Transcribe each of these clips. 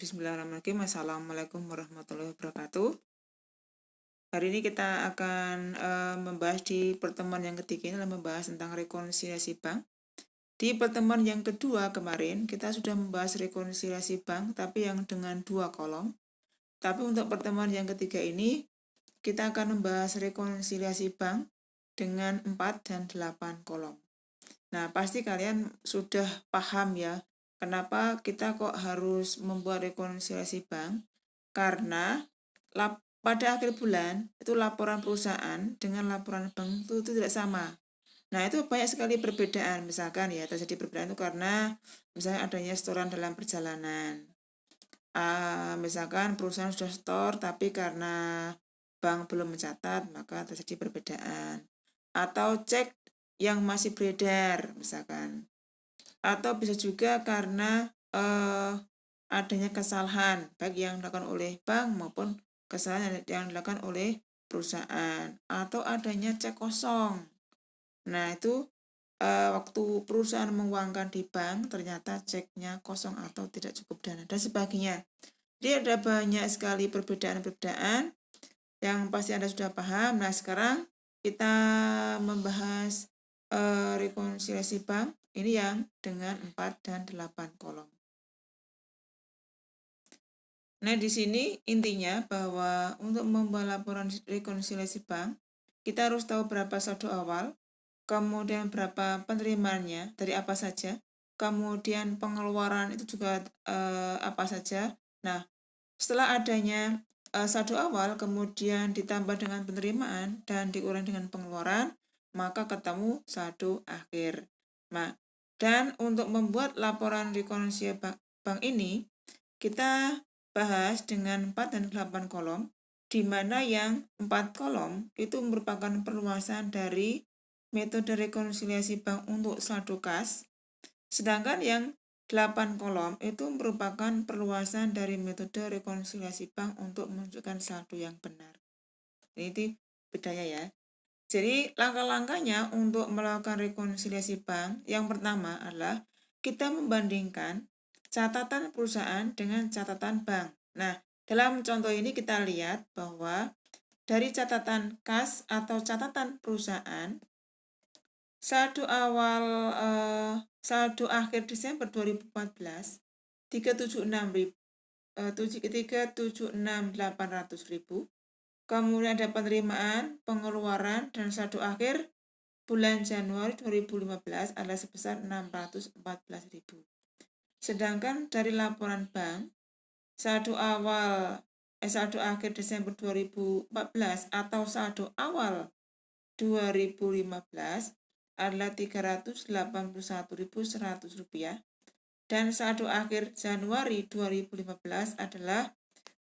Bismillahirrahmanirrahim. Assalamualaikum warahmatullahi wabarakatuh. Hari ini kita akan membahas di pertemuan yang ketiga ini adalah membahas tentang rekonsiliasi bank. Di pertemuan yang kedua kemarin kita sudah membahas rekonsiliasi bank tapi yang dengan 2 kolom. Tapi untuk pertemuan yang ketiga ini kita akan membahas rekonsiliasi bank dengan 4 dan 8 kolom. Nah, pasti kalian sudah paham ya, kenapa kita kok harus membuat rekonsiliasi bank? Karena pada akhir bulan itu laporan perusahaan dengan laporan bank itu tidak sama. Nah, itu banyak sekali perbedaan. Misalkan ya, terjadi perbedaan itu karena misalnya adanya setoran dalam perjalanan. Misalkan perusahaan sudah setor tapi karena bank belum mencatat, maka terjadi perbedaan. Atau cek yang masih beredar misalkan. Atau bisa juga karena adanya kesalahan baik yang dilakukan oleh bank maupun kesalahan yang dilakukan oleh perusahaan, atau adanya cek kosong. Nah, itu waktu perusahaan menguangkan di bank ternyata ceknya kosong atau tidak cukup dana dan sebagainya. Jadi ada banyak sekali perbedaan-perbedaan yang pasti Anda sudah paham. Nah, sekarang kita membahas rekonsiliasi bank ini yang dengan 4 dan 8 kolom. Nah, di sini intinya bahwa untuk membuat laporan rekonsiliasi bank, kita harus tahu berapa saldo awal, kemudian berapa penerimaannya, dari apa saja, kemudian pengeluaran itu juga apa saja. Nah, setelah adanya saldo awal, kemudian ditambah dengan penerimaan dan dikurangi dengan pengeluaran, maka ketemu saldo akhir. Nah, dan untuk membuat laporan rekonsiliasi bank ini, kita bahas dengan 4 dan 8 kolom, di mana yang 4 kolom itu merupakan perluasan dari metode rekonsiliasi bank untuk saldo kas, sedangkan yang 8 kolom itu merupakan perluasan dari metode rekonsiliasi bank untuk menunjukkan saldo yang benar. Ini bedanya ya. Jadi langkah-langkahnya untuk melakukan rekonsiliasi bank, yang pertama adalah kita membandingkan catatan perusahaan dengan catatan bank. Nah, dalam contoh ini kita lihat bahwa dari catatan kas atau catatan perusahaan, saldo awal saldo akhir Desember 2014 376.800.000. Kemudian ada penerimaan, pengeluaran, dan saldo akhir bulan Januari 2015 adalah sebesar 614.000. Sedangkan dari laporan bank, saldo akhir Desember 2014 atau saldo awal 2015 adalah Rp381.100 dan saldo akhir Januari 2015 adalah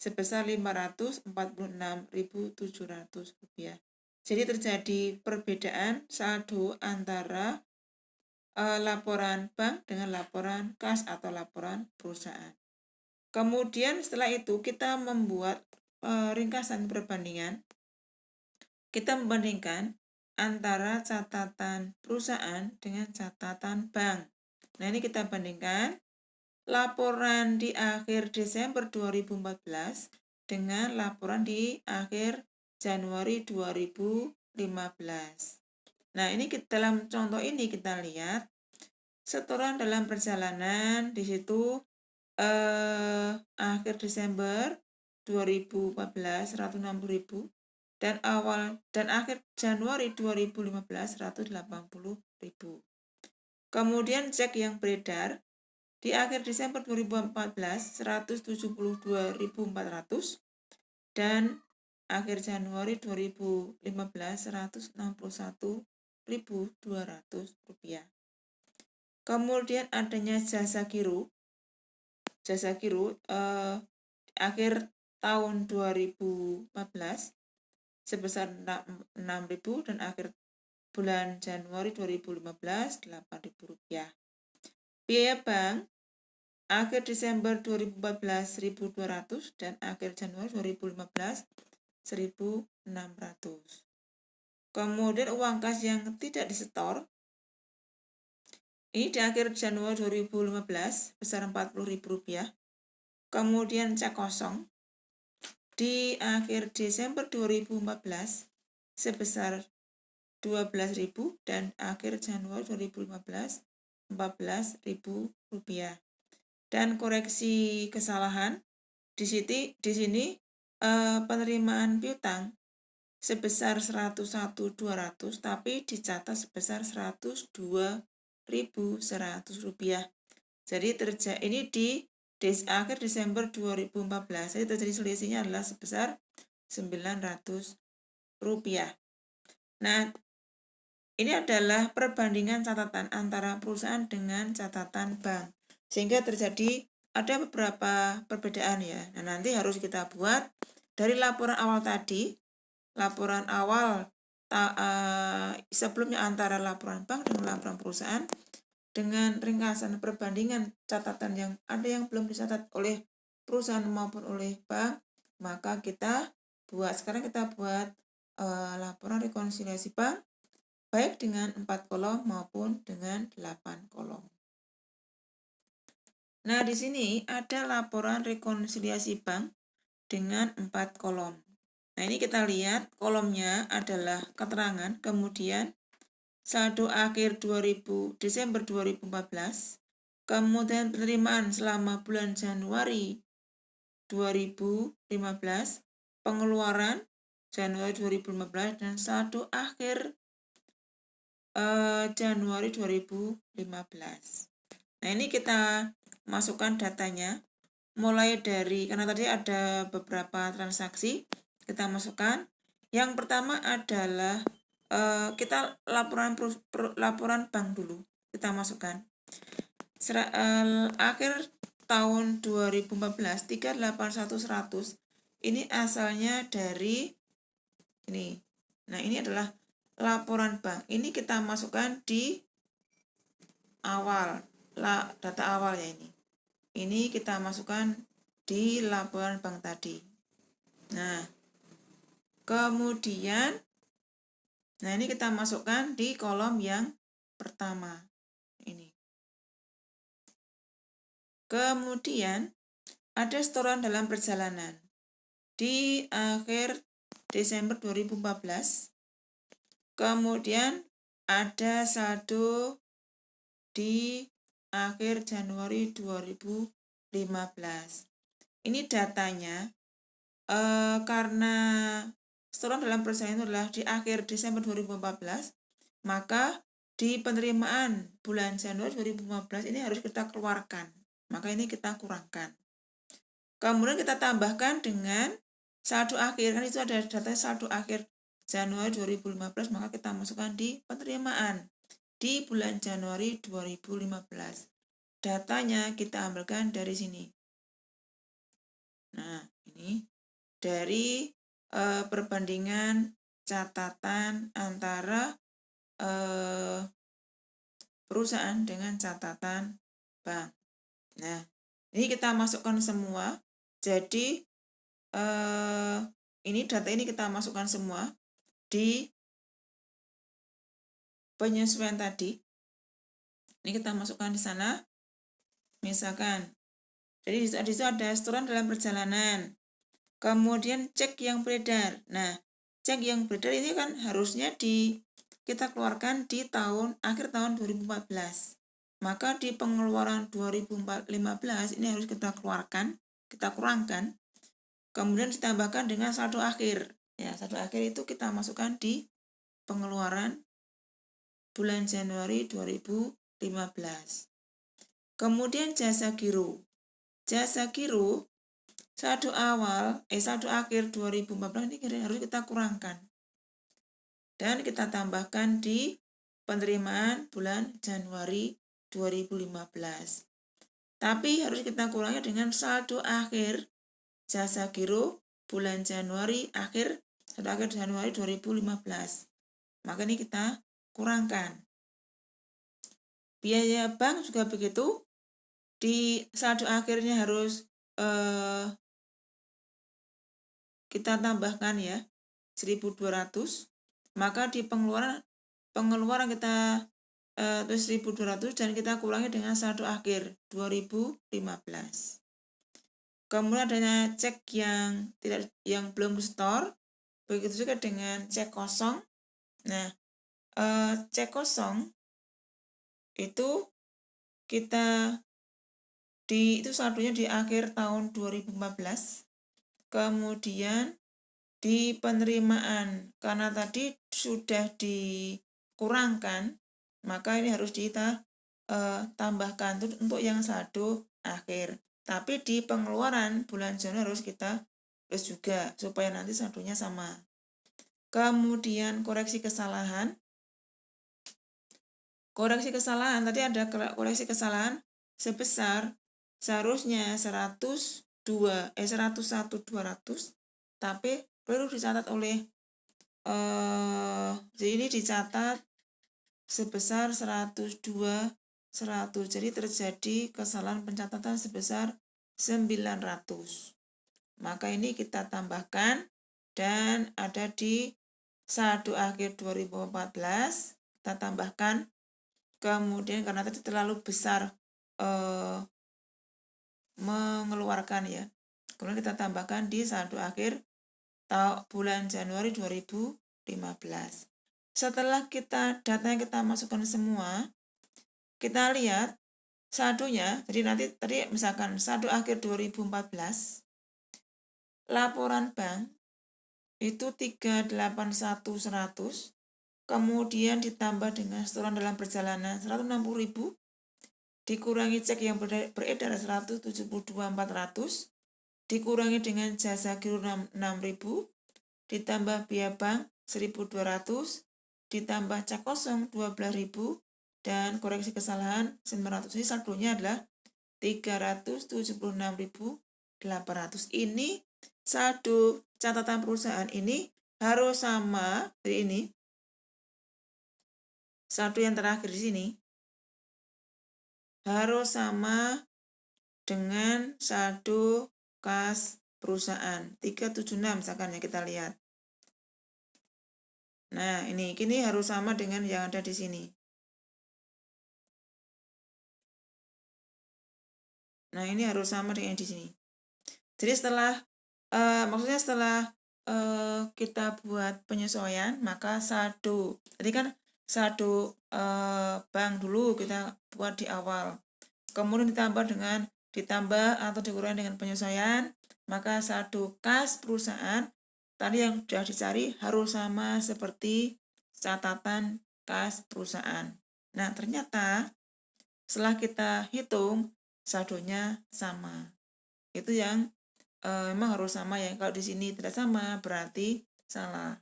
sebesar Rp546.700. Jadi terjadi perbedaan saldo antara laporan bank dengan laporan kas atau laporan perusahaan. Kemudian setelah itu kita membuat ringkasan perbandingan. Kita membandingkan antara catatan perusahaan dengan catatan bank. Nah, ini kita bandingkan laporan di akhir Desember 2014 dengan laporan di akhir Januari 2015. Nah, ini dalam contoh ini kita lihat setoran dalam perjalanan di situ akhir Desember 2014 160.000 dan akhir Januari 2015 180.000. Kemudian cek yang beredar di akhir Desember 2014 172.400 dan akhir Januari 2015 161.200 rupiah. Kemudian adanya jasa giro akhir tahun 2014 sebesar 6.000 dan akhir bulan Januari 2015 8.000 rupiah. Biaya bank akhir Desember 2014 1.200 dan akhir Januari 2015 1.600. Kemudian uang kas yang tidak disetor ini di akhir Januari 2015 besar Rp40.000. kemudian cek kosong di akhir Desember 2014 sebesar 12.000 dan akhir Januari 2015 14.000 rupiah. Dan koreksi kesalahan di sini penerimaan piutang sebesar 101.200 tapi dicatat sebesar 102.100 rupiah. Jadi ini di akhir Desember 2014, jadi terjadi selisihnya adalah sebesar 900 rupiah. Nah, ini adalah perbandingan catatan antara perusahaan dengan catatan bank, sehingga terjadi ada beberapa perbedaan ya. Nah, nanti harus kita buat dari laporan awal tadi, laporan awal sebelumnya antara laporan bank dengan laporan perusahaan, dengan ringkasan perbandingan catatan yang ada yang belum dicatat oleh perusahaan maupun oleh bank, maka sekarang kita buat laporan rekonsiliasi bank baik dengan 4 kolom maupun dengan 8 kolom. Nah, di sini ada laporan rekonsiliasi bank dengan 4 kolom. Nah, ini kita lihat kolomnya adalah keterangan, kemudian saldo akhir Desember 2014, kemudian penerimaan selama bulan Januari 2015, pengeluaran Januari 2015, dan saldo akhir Januari 2015. Nah, ini kita masukkan datanya, mulai dari, karena tadi ada beberapa transaksi, kita masukkan. Yang pertama adalah kita laporan bank dulu, kita masukkan. Akhir tahun 2014 381.100 ini asalnya dari ini. Nah, ini adalah laporan bank. Ini kita masukkan di awal, data awal ya ini. Ini kita masukkan di laporan bank tadi. Nah, kemudian ini kita masukkan di kolom yang pertama ini. Kemudian ada setoran dalam perjalanan di akhir Desember 2014. Kemudian ada saldo di akhir Januari 2015. Ini datanya karena setoran dalam perjalanan itu adalah di akhir Desember 2014, maka di penerimaan bulan Januari 2015 ini harus kita keluarkan, maka ini kita kurangkan. Kemudian kita tambahkan dengan saldo akhir, kan itu ada datanya saldo akhir Januari 2015, maka kita masukkan di penerimaan di bulan Januari 2015. Datanya kita ambilkan dari sini. Nah, ini dari perbandingan catatan antara perusahaan dengan catatan bank. Nah, ini kita masukkan semua. Jadi ini data ini kita masukkan semua di penyesuaian tadi. Ini kita masukkan di sana. Misalkan, jadi di situ ada setoran dalam perjalanan. Kemudian cek yang beredar. Nah, cek yang beredar ini kan harusnya kita keluarkan di akhir tahun 2014. Maka di pengeluaran 2015 ini harus kita keluarkan, kita kurangkan. Kemudian ditambahkan dengan saldo akhir. Ya, saldo akhir itu kita masukkan di pengeluaran bulan Januari 2015. Kemudian jasa giro. Jasa giro saldo akhir 2014 ini harus kita kurangkan. Dan kita tambahkan di penerimaan bulan Januari 2015. Tapi harus kita kurangi dengan saldo akhir jasa giro bulan Januari saldo akhir Januari 2015. Maka ini kita kurangkan. Biaya bank juga begitu. Di saldo akhirnya harus kita tambahkan ya 1.200. Maka di pengeluaran kita tulis 1.200 dan kita kurangi dengan saldo akhir 2015. Kemudian adanya cek yang belum di-store. Begitu juga dengan cek kosong. Nah, cek kosong itu kita itu saldonya di akhir tahun 2014. Kemudian di penerimaan, karena tadi sudah dikurangkan, maka ini harus kita tambahkan untuk yang saldo akhir. Tapi di pengeluaran bulan Januari harus kita plus juga supaya nanti saldonya sama. Kemudian koreksi kesalahan. Koreksi kesalahan, tadi ada koreksi kesalahan sebesar seharusnya 101.200, tapi perlu dicatat oleh ini dicatat sebesar 102.100. Jadi terjadi kesalahan pencatatan sebesar 900. Maka ini kita tambahkan dan ada di saldo akhir 2014 kita tambahkan. Kemudian karena tadi terlalu besar mengeluarkan ya, kemudian kita tambahkan di saldo akhir bulan Januari 2015. Setelah data yang kita masukkan semua, kita lihat saldonya. Jadi nanti tadi misalkan saldo akhir 2014 laporan bank itu 381.100, kemudian ditambah dengan setoran dalam perjalanan 160.000, dikurangi cek yang beredar 172.400, dikurangi dengan jasa giro 6.000, ditambah biaya bank 1.200, ditambah cek kosong 12.000, dan koreksi kesalahan 900. Ini saldonya adalah 376.800. Ini saldo catatan perusahaan ini harus sama dari ini. Saldo yang terakhir di sini harus sama dengan saldo kas perusahaan 376 misalkan ya, kita lihat. Nah, ini harus sama dengan yang ada di sini. Nah, ini harus sama dengan di sini. Jadi setelah kita buat penyesuaian, maka saldo tadi kan saldo bank dulu kita buat di awal, kemudian ditambah atau dikurangi dengan penyesuaian, maka saldo kas perusahaan tadi yang sudah dicari harus sama seperti catatan kas perusahaan. Nah, ternyata setelah kita hitung saldonya sama. Itu yang memang harus sama ya. Kalau di sini tidak sama berarti salah.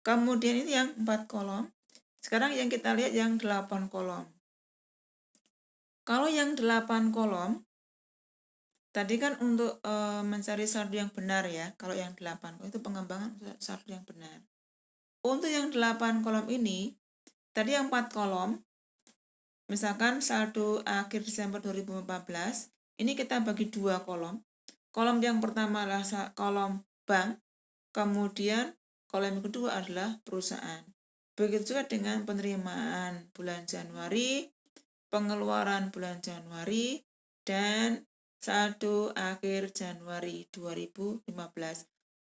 Kemudian ini yang 4 kolom. Sekarang yang kita lihat yang 8 kolom. Kalau yang 8 kolom, tadi kan untuk mencari saldo yang benar ya. Kalau yang 8 kolom itu pengembangan saldo yang benar. Untuk yang 8 kolom ini, tadi yang 4 kolom, misalkan saldo akhir Desember 2014, ini kita bagi 2 kolom. Kolom yang pertama adalah kolom bank, kemudian kolom yang kedua adalah perusahaan. Begitu juga dengan penerimaan bulan Januari, pengeluaran bulan Januari, dan saldo akhir Januari 2015.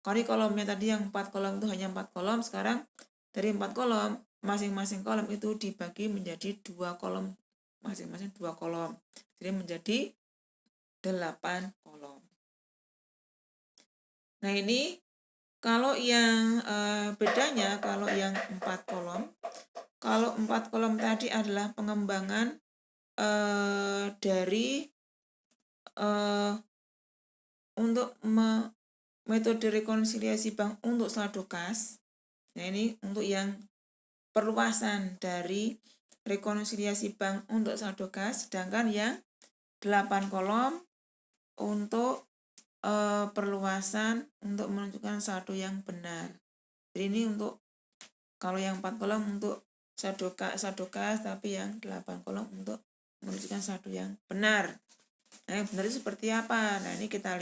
Kalau kolomnya tadi yang 4 kolom itu hanya 4 kolom, sekarang dari 4 kolom, masing-masing kolom itu dibagi menjadi 2 kolom, masing-masing 2 kolom. Jadi menjadi 8 kolom. Nah, ini kalau yang bedanya, kalau yang 4 kolom, kalau 4 kolom tadi adalah pengembangan dari untuk metode rekonsiliasi bank untuk saldo kas. Nah, ini untuk yang perluasan dari rekonsiliasi bank untuk saldo kas, sedangkan yang 8 kolom untuk perluasan untuk menunjukkan saldo yang benar. Jadi ini untuk kalau yang 4 kolom untuk saldo kas, tapi yang 8 kolom untuk menunjukkan saldo yang benar. Nah, yang benar itu seperti apa? Nah, ini kita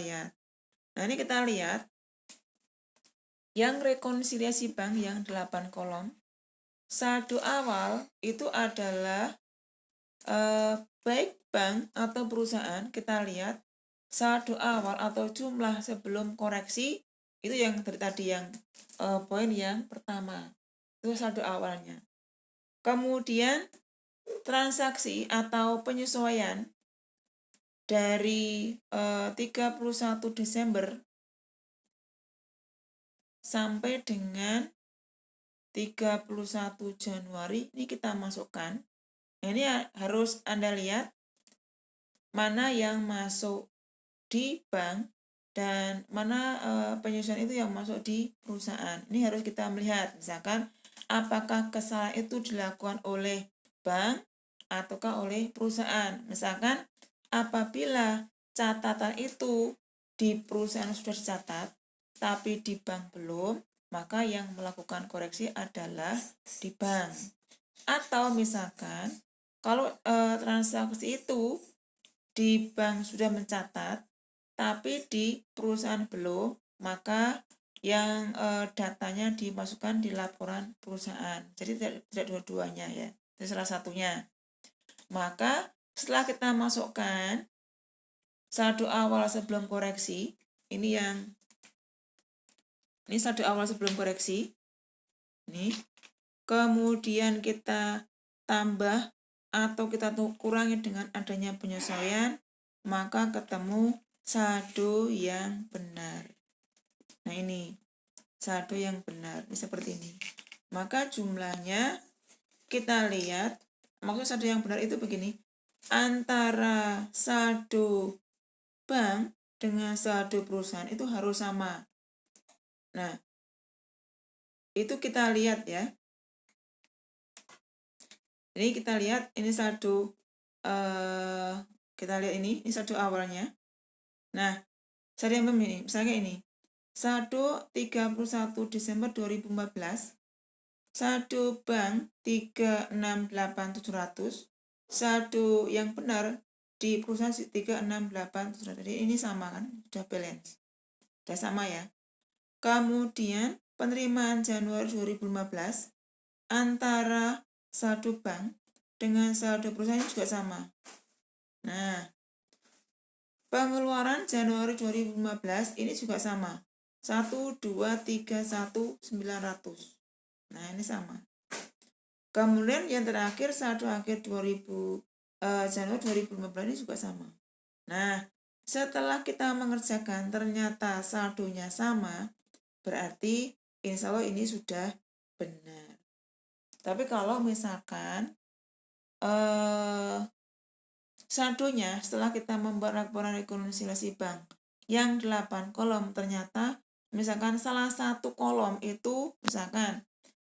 lihat. Yang rekonsiliasi bank yang 8 kolom, saldo awal itu adalah baik bank atau perusahaan, kita lihat saldo awal atau jumlah sebelum koreksi itu yang dari tadi yang poin yang pertama, itu saldo awalnya. Kemudian transaksi atau penyesuaian dari 31 Desember sampai dengan 31 Januari ini kita masukkan. Nah, ini harus Anda lihat mana yang masuk di bank dan mana penyesuaian itu yang masuk di perusahaan. Ini harus kita melihat, misalkan apakah kesalahan itu dilakukan oleh bank ataukah oleh perusahaan. Misalkan apabila catatan itu di perusahaan sudah dicatat tapi di bank belum, maka yang melakukan koreksi adalah di bank. Atau misalkan kalau transaksi itu di bank sudah mencatat tapi di perusahaan belum, maka yang datanya dimasukkan di laporan perusahaan. Jadi tidak dua-duanya ya, itu salah satunya. Maka setelah kita masukkan saldo awal sebelum koreksi, ini saldo awal sebelum koreksi. Ini. Kemudian kita tambah atau kita kurangi dengan adanya penyesuaian, maka ketemu saldo yang benar. Nah, ini saldo yang benar, ini seperti ini. Maka jumlahnya kita lihat, maksud saldo yang benar itu begini, antara saldo bank dengan saldo perusahaan itu harus sama. Nah, itu kita lihat ya. Ini kita lihat, ini saldo kita lihat ini saldo awalnya. Nah, saldo yang belum ini, misalnya ini saldo 31 Desember 2014, saldo bank 368.700, saldo yang benar di perusahaan 368.700. Jadi ini sama kan, sudah balance, sudah sama ya. Kemudian penerimaan Januari 2015 antara saldo bank dengan saldo perusahaan juga sama. Nah, pengeluaran Januari 2015 ini juga sama. 1.231.900. Nah, ini sama. Kemudian yang terakhir saldo akhir Januari 2015 ini juga sama. Nah, setelah kita mengerjakan ternyata saldonya sama, berarti insya Allah ini sudah benar. Tapi kalau misalkan saldonya setelah kita membuat laporan rekonsiliasi bank yang 8 kolom, ternyata misalkan salah satu kolom itu misalkan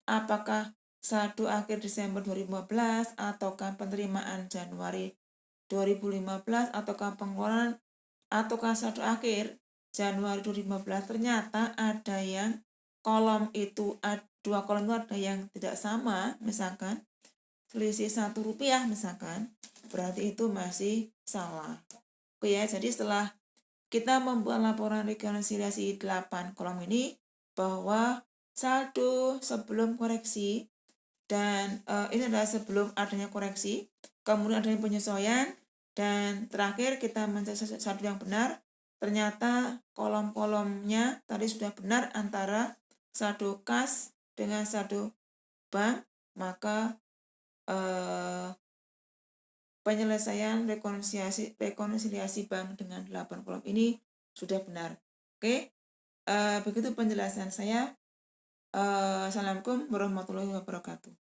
apakah saldo akhir Desember 2015 ataukah penerimaan Januari 2015 ataukah pengeluaran ataukah saldo akhir Januari 2015, ternyata ada yang kolom itu, dua kolom itu ada yang tidak sama, misalkan selisih Rp1 misalkan, berarti itu masih salah. Oke ya, jadi setelah kita membuat laporan rekonsiliasi 8 kolom ini, bahwa saldo sebelum koreksi dan ini adalah sebelum adanya koreksi, kemudian adanya penyesuaian, dan terakhir kita mencari saldo yang benar. Ternyata kolom-kolomnya tadi sudah benar antara saldo kas dengan saldo bank, maka penyelesaian rekonsiliasi bank dengan 8 kolom ini sudah benar. Oke, begitu penjelasan saya. Assalamualaikum warahmatullahi wabarakatuh.